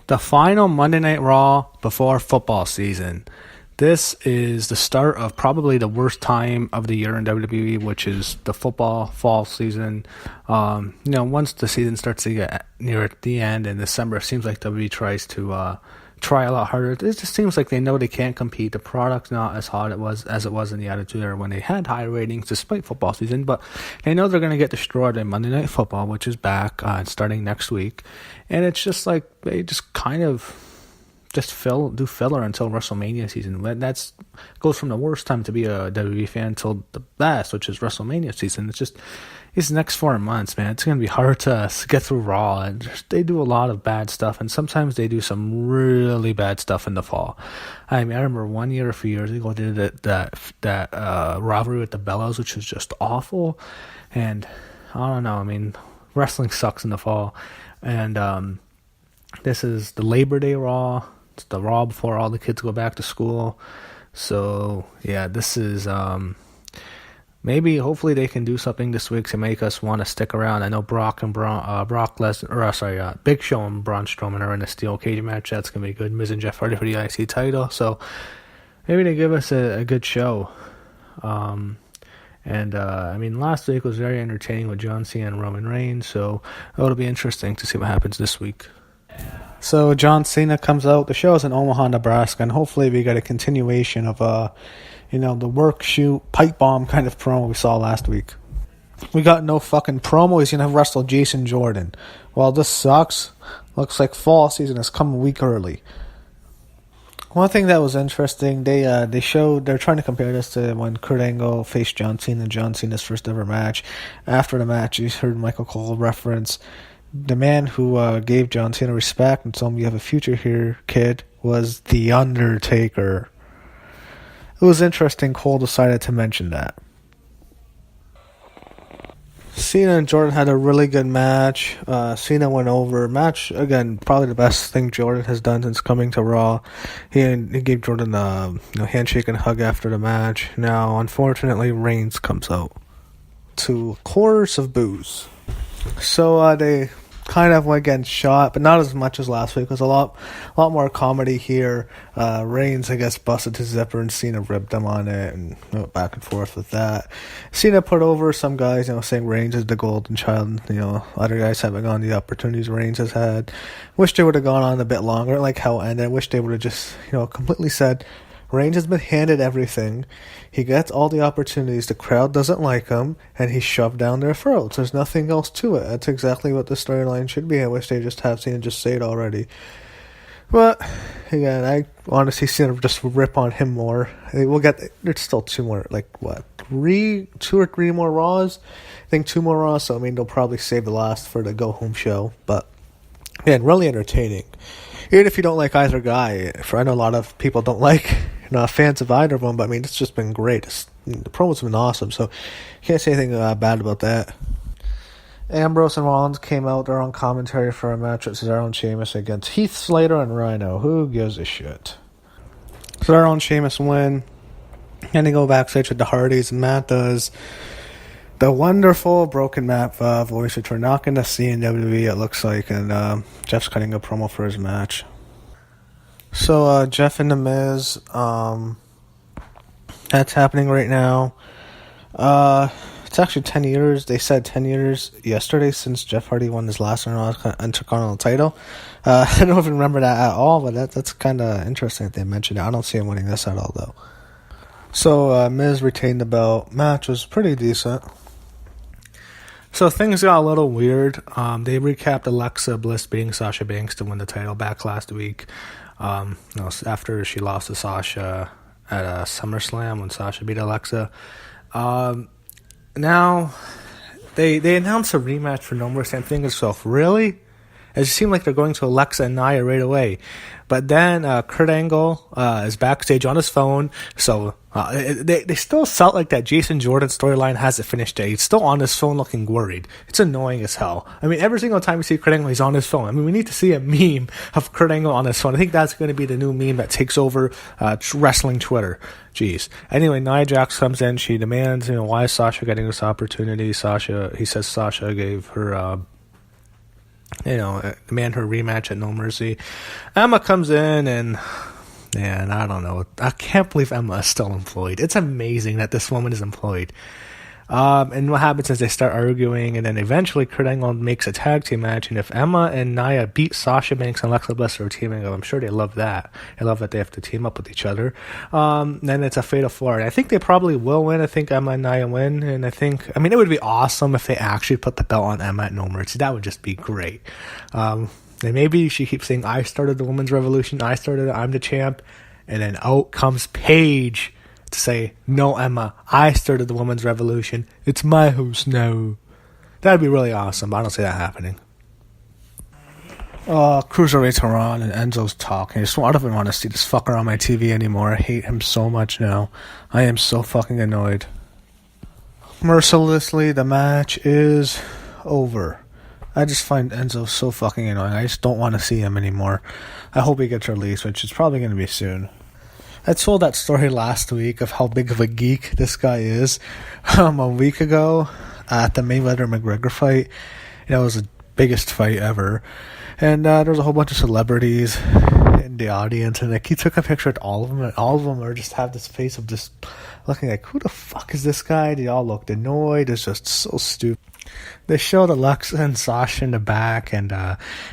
The final Monday Night Raw before football season. This is the start of probably the worst time of the year in WWE, which is the football fall season. Once the season starts to get near the end in December, it seems like WWE tries to try a lot harder. It just seems like they know they can't compete. The product's not as hot as it was in the Attitude Era when they had high ratings despite football season, but they know they're going to get destroyed in Monday Night Football, which is back starting next week. And it's just like they just kind of do filler until WrestleMania season. That goes from the worst time to be a WWE fan until the best, which is WrestleMania season. It's just these next 4 months, man. It's gonna be hard to get through Raw, and they do a lot of bad stuff, and sometimes they do some really bad stuff in the fall. I mean, I remember one year, a few years ago, they did that rivalry with the Bellas, which was just awful. And I don't know. I mean, wrestling sucks in the fall, and this is the Labor Day Raw. It's the Raw before all the kids go back to school. So, yeah, this is hopefully they can do something this week to make us want to stick around. I know Big Show and Braun Strowman are in a steel cage match. That's going to be good. Miz and Jeff Hardy for the IC title. So, maybe they give us a good show. Last week was very entertaining with John Cena and Roman Reigns. So, it'll be interesting to see what happens this week. So John Cena comes out. The show is in Omaha, Nebraska, and hopefully we get a continuation of the work, shoot, pipe bomb kind of promo we saw last week. We got no fucking promo. He's gonna wrestle Jason Jordan. Well, this sucks. Looks like fall season has come a week early. One thing that was interesting, they're trying to compare this to when Kurt Angle faced John Cena in John Cena's first ever match. After the match, you heard Michael Cole reference the man who gave John Cena respect and told him, "You have a future here, kid," was The Undertaker. It was interesting Cole decided to mention that. Cena and Jordan had a really good match. Cena went over. Match, again, probably the best thing Jordan has done since coming to Raw. He gave Jordan a handshake and hug after the match. Now, unfortunately, Reigns comes out to a chorus of boos. So they kind of went against shot, but not as much as last week. It was a lot more comedy here. Reigns, I guess, busted his zipper and Cena ripped him on it and went back and forth with that. Cena put over some guys, saying Reigns is the golden child. Other guys haven't gone the opportunities Reigns has had. Wish they would have gone on a bit longer, like how it ended. I wish they would have just, completely said, Reigns has been handed everything. He gets all the opportunities. The crowd doesn't like him, and he's shoved down their throats. There's nothing else to it. That's exactly what the storyline should be. I wish they just have seen just say it already. But, again, I honestly see them just rip on him more. There's still 2 or 3 more Raws? I think 2 more Raws, so, they'll probably save the last for the go-home show. But, again, really entertaining. Even if you don't like either guy, I know a lot of people don't like, not fans of either of them, but it's just been great. The promos have been awesome, so can't say anything bad about that. Ambrose and Rollins came out there on commentary for a match with Cesaro and Sheamus against Heath Slater and Rhino. Who gives a shit? Cesaro and Sheamus win, and they go backstage with the Hardys, and Matt does the wonderful broken Matt voice, which we're not going to see in WWE, it looks like, and Jeff's cutting a promo for his match. So, Jeff and The Miz, that's happening right now. It's actually 10 years. They said 10 years yesterday since Jeff Hardy won his last Intercontinental title. I don't even remember that at all, but that's kind of interesting that they mentioned it. I don't see him winning this at all, though. So, Miz retained the belt. Match was pretty decent. So things got a little weird. They recapped Alexa Bliss beating Sasha Banks to win the title back last week. After she lost to Sasha at SummerSlam when Sasha beat Alexa. Now they announced a rematch for No Mercy. I'm thinking to myself, really? It just seemed like they're going to Alexa and Nia right away. But then Kurt Angle is backstage on his phone. So they still felt like that Jason Jordan storyline hasn't finished yet. He's still on his phone looking worried. It's annoying as hell. Every single time we see Kurt Angle, he's on his phone. We need to see a meme of Kurt Angle on his phone. I think that's going to be the new meme that takes over wrestling Twitter. Jeez. Anyway, Nia Jax comes in. She demands, why is Sasha getting this opportunity? He says Sasha gave her demand her rematch at No Mercy. Emma comes in and I don't know. I can't believe Emma is still employed. It's amazing that this woman is employed. And what happens is they start arguing, and then eventually Kurt Angle makes a tag team match. And if Emma and Nia beat Sasha Banks and Alexa Bliss are teaming up, I'm sure they love that. They love that they have to team up with each other. Then it's a fatal four. And I think they probably will win. I think Emma and Nia win. And it would be awesome if they actually put the belt on Emma at No Mercy. That would just be great. And maybe she keeps saying, I started the women's revolution. I started it. I'm the champ. And then out comes Paige to say, no, Emma, I started the women's revolution. It's my house now. That'd be really awesome, but I don't see that happening. Cruiserweights are on, and Enzo's talking. I don't even want to see this fucker on my TV anymore. I hate him so much now. I am so fucking annoyed. Mercilessly, the match is over. I just find Enzo so fucking annoying. I just don't want to see him anymore. I hope he gets released, which is probably going to be soon. I told that story last week of how big of a geek this guy is. A week ago, at the Mayweather-McGregor fight, it was the biggest fight ever. And there was a whole bunch of celebrities in the audience, and he took a picture with all of them, and all of them are just have this face of just looking like, who the fuck is this guy? They all looked annoyed. It's just so stupid. They showed Alexa and Sasha in the back, and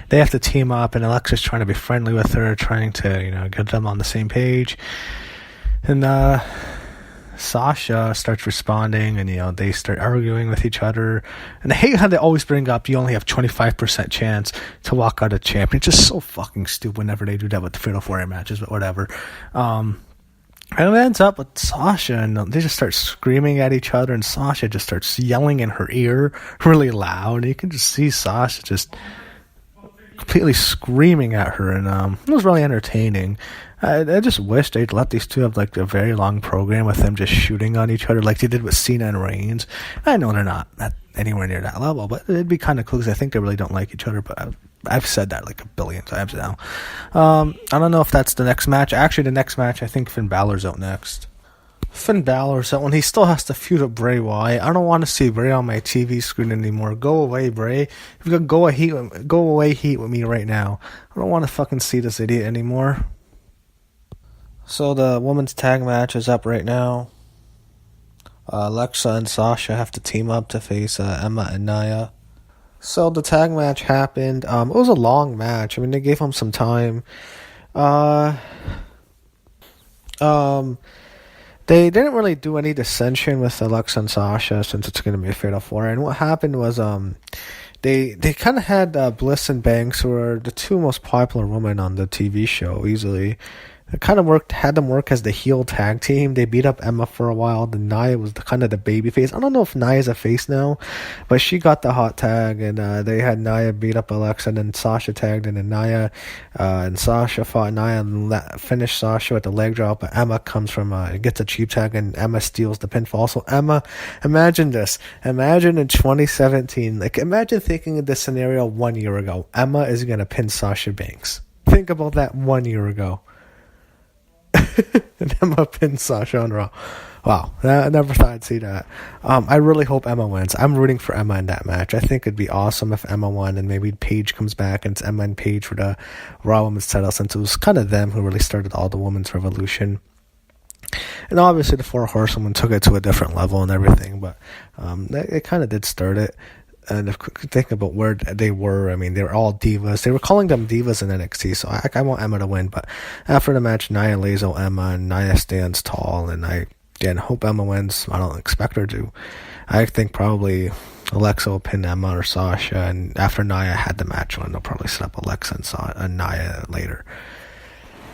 they have to team up, and Alexa's trying to be friendly with her, trying to, get them on the same page. And Sasha starts responding, and, they start arguing with each other. And I hate how they always bring up you only have 25% chance to walk out a champion. It's just so fucking stupid whenever they do that with the Fatal 4-Way matches, but whatever. And it ends up with Sasha, and they just start screaming at each other, and Sasha just starts yelling in her ear really loud. You can just see Sasha just completely screaming at her, and it was really entertaining. I just wish they'd let these two have like a very long program with them just shooting on each other like they did with Cena and Reigns. I know they're not anywhere near that level, but it'd be kind of cool because I think they really don't like each other, but I've said that like a billion times now. I don't know if that's the next match. Actually, the next match, I think Finn Balor's out next. Finn Balor's out when he still has to feud with Bray Wyatt. I don't want to see Bray on my TV screen anymore. Go away, Bray. If you could go away heat with me right now. I don't want to fucking see this idiot anymore. So the women's tag match is up right now. Alexa and Sasha have to team up to face Emma and Nia. So the tag match happened. It was a long match. I mean, they gave them some time. They didn't really do any dissension with Alexa and Sasha since it's going to be a Fatal 4. And what happened was they kind of had Bliss and Banks, who are the two most popular women on the TV show, easily. It kind of had them work as the heel tag team. They beat up Emma for a while. Then Nia was kind of the baby face. I don't know if Nia's a face now, but she got the hot tag, and they had Nia beat up Alexa, and then Sasha tagged in, and Nia and Sasha fought Nia and finished Sasha with the leg drop. But Emma comes from gets a cheap tag, and Emma steals the pinfall. So Emma, imagine this. Imagine in 2017, imagine thinking of this scenario 1 year ago. Emma is gonna pin Sasha Banks. Think about that 1 year ago. And Emma pinned Sasha on Raw. Wow, I never thought I'd see that. I really hope Emma wins. I'm rooting for Emma in that match. I think it'd be awesome if Emma won, and maybe Paige comes back and it's Emma and Paige for the Raw Women's title, since it was kind of them who really started all the women's revolution. And obviously the Four Horsewomen took it to a different level and everything, but it kind of did start it. And if you think about where they were, I mean, they were all divas. They were calling them divas in NXT, so I want Emma to win. But after the match, Nia lays out Emma, and Nia stands tall, and I hope Emma wins. I don't expect her to. I think probably Alexa will pin Emma or Sasha, and after Nia had the match on, they'll probably set up Alexa and Nia later.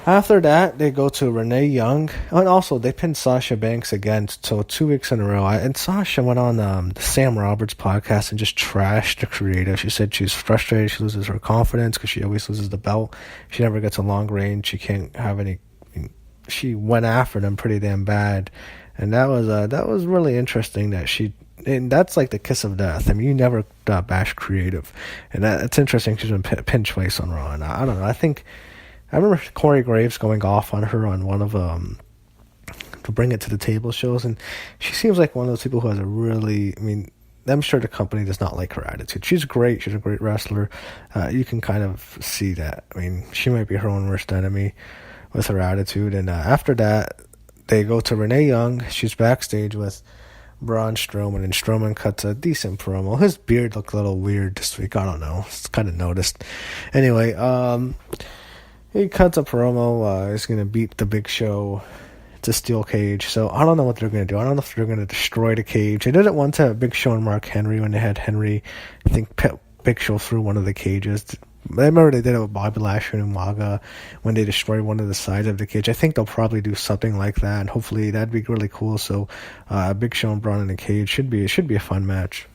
After that, they go to Renee Young. And also, they pinned Sasha Banks again, so 2 weeks in a row. And Sasha went on the Sam Roberts podcast and just trashed the creative. She said she's frustrated. She loses her confidence because she always loses the belt. She never gets a long range. She can't have any... She went after them pretty damn bad. And that was really interesting that she... And that's like the kiss of death. I mean, you never bash creative. And it's interesting. She's been pinned twice on Raw. And I don't know. I remember Corey Graves going off on her on one of to bring it to the table shows, and she seems like one of those people who has a really, I mean, I'm sure the company does not like her attitude. She's great. She's a great wrestler. You can kind of see that. I mean, she might be her own worst enemy with her attitude. And after that, they go to Renee Young. She's backstage with Braun Strowman, and Strowman cuts a decent promo. His beard looked a little weird this week. I don't know. It's kind of noticed. Anyway, he cuts a promo. He's going to beat the Big Show. It's a steel cage. So I don't know what they're going to do. I don't know if they're going to destroy the cage. They did it once at Big Show and Mark Henry when they had Henry, I think, Big Show through one of the cages. I remember they did it with Bobby Lashley and Umaga when they destroyed one of the sides of the cage. I think they'll probably do something like that, and hopefully that'd be really cool. So, Big Show and Braun in the cage should be a fun match.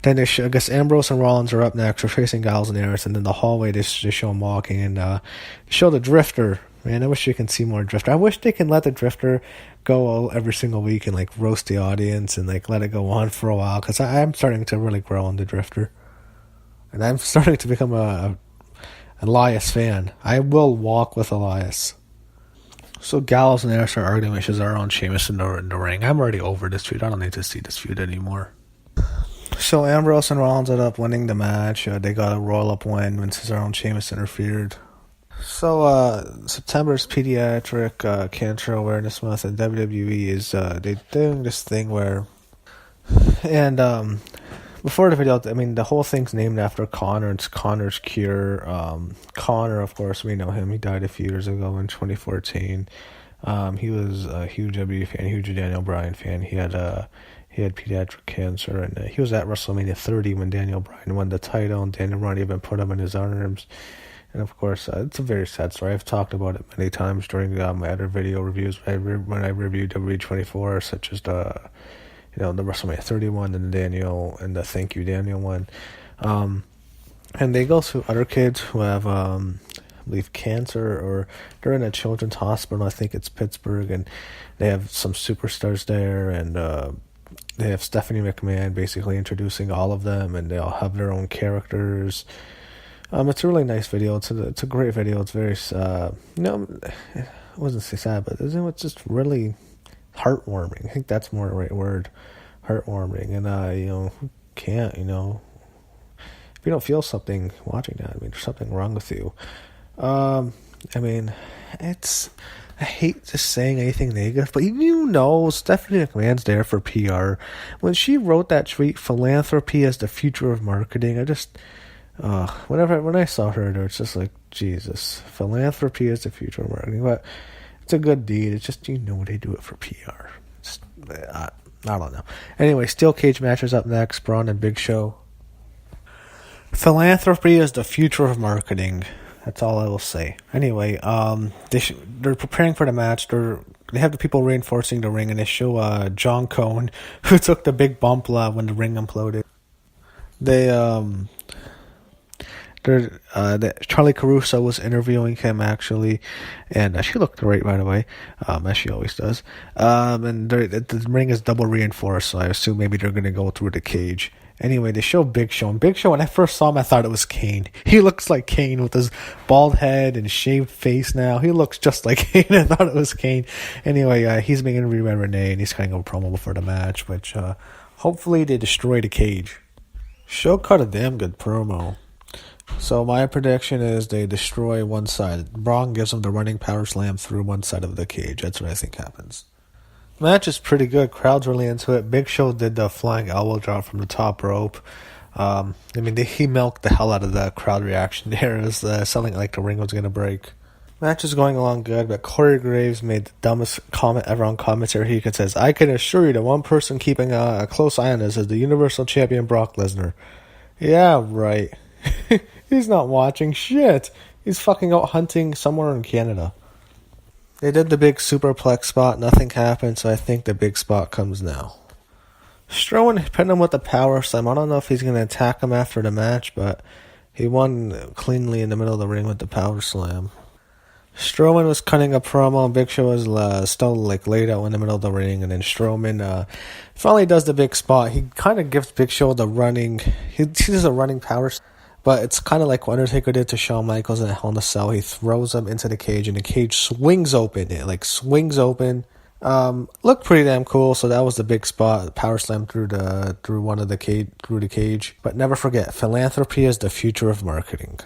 Then I guess Ambrose and Rollins are up next. They're facing Gallows and Harris, and then the hallway they show them walking and show the Drifter. Man, I wish you can see more Drifter. I wish they can let the Drifter go every single week and like roast the audience and like let it go on for a while, because I'm starting to really grow on the Drifter. And I'm starting to become a Elias fan. I will walk with Elias. So Gallows and Harris are arguing with Cesaro and Sheamus in the ring. I'm already over this feud. I don't need to see this feud anymore. So Ambrose and Rollins ended up winning the match. They got a roll-up win when Cesaro and Sheamus interfered. So September is Pediatric Cancer Awareness Month, and WWE is they doing this thing where, and before the video, I mean, the whole thing's named after Connor. It's Connor's Cure. Connor, of course, we know him. He died a few years ago in 2014. He was a huge WWE fan, huge Daniel Bryan fan. He had pediatric cancer, and he was at WrestleMania 30 when Daniel Bryan won the title, and Daniel Bryan even put him in his arms. And of course, it's a very sad story. I've talked about it many times during my other video reviews when I reviewed WWE24, such as the WrestleMania 31 and the Thank You Daniel one. And they go to other kids who have, I believe, cancer, or they're in a children's hospital. I think it's Pittsburgh, and they have some superstars there, and they have Stephanie McMahon basically introducing all of them, and they all have their own characters. It's a really nice video. It's a great video. It's very, I wasn't say sad, but it's just really heartwarming. I think that's more the right word, heartwarming. And who can't, if you don't feel something watching that, I mean, there's something wrong with you. I mean, I hate just saying anything negative, but Stephanie McMahon's there for PR. When she wrote that tweet, philanthropy is the future of marketing, I just, when I saw her there, it's just like, Jesus, philanthropy is the future of marketing. But it's a good deed. It's just, they do it for PR. I don't know. Anyway, steel cage matches up next. Braun and Big Show. Philanthropy is the future of marketing. That's all I will say. Anyway, they're preparing for the match. They have the people reinforcing the ring, and they show John Cone, who took the big bump when the ring imploded. Charlie Caruso was interviewing him, actually, and she looked great right away, as she always does. And the ring is double reinforced, so I assume maybe they're going to go through the cage. Anyway, they show Big Show, and Big Show, when I first saw him, I thought it was Kane. He looks like Kane with his bald head and shaved face now. He looks just like Kane. I thought it was Kane. Anyway, he's being interviewed by Renee, and he's cutting a promo before the match, which hopefully they destroy the cage. Show cut a damn good promo. So my prediction is they destroy one side. Braun gives them the running power slam through one side of the cage. That's what I think happens. The match is pretty good. Crowd's really into it. Big Show did the flying elbow drop from the top rope. He milked the hell out of the crowd reaction there. It was sounding like the ring was going to break. Match is going along good, but Corey Graves made the dumbest comment ever on commentary. He says, "I can assure you that one person keeping a close eye on this is the Universal Champion Brock Lesnar." Yeah, right. He's not watching shit. He's fucking out hunting somewhere in Canada. They did the big superplex spot. Nothing happened, so I think the big spot comes now. Strowman pinned him with the power slam. I don't know if he's going to attack him after the match, but he won cleanly in the middle of the ring with the power slam. Strowman was cutting a promo, and Big Show was still laid out in the middle of the ring, and then Strowman finally does the big spot. He kind of gives Big Show the running. He does a running power slam. But it's kind of like what Undertaker did to Shawn Michaels in Hell in a Cell. He throws him into the cage, and the cage swings open. It swings open. Looked pretty damn cool. So that was the big spot, power slam through one of the cage, through the cage. But never forget, philanthropy is the future of marketing.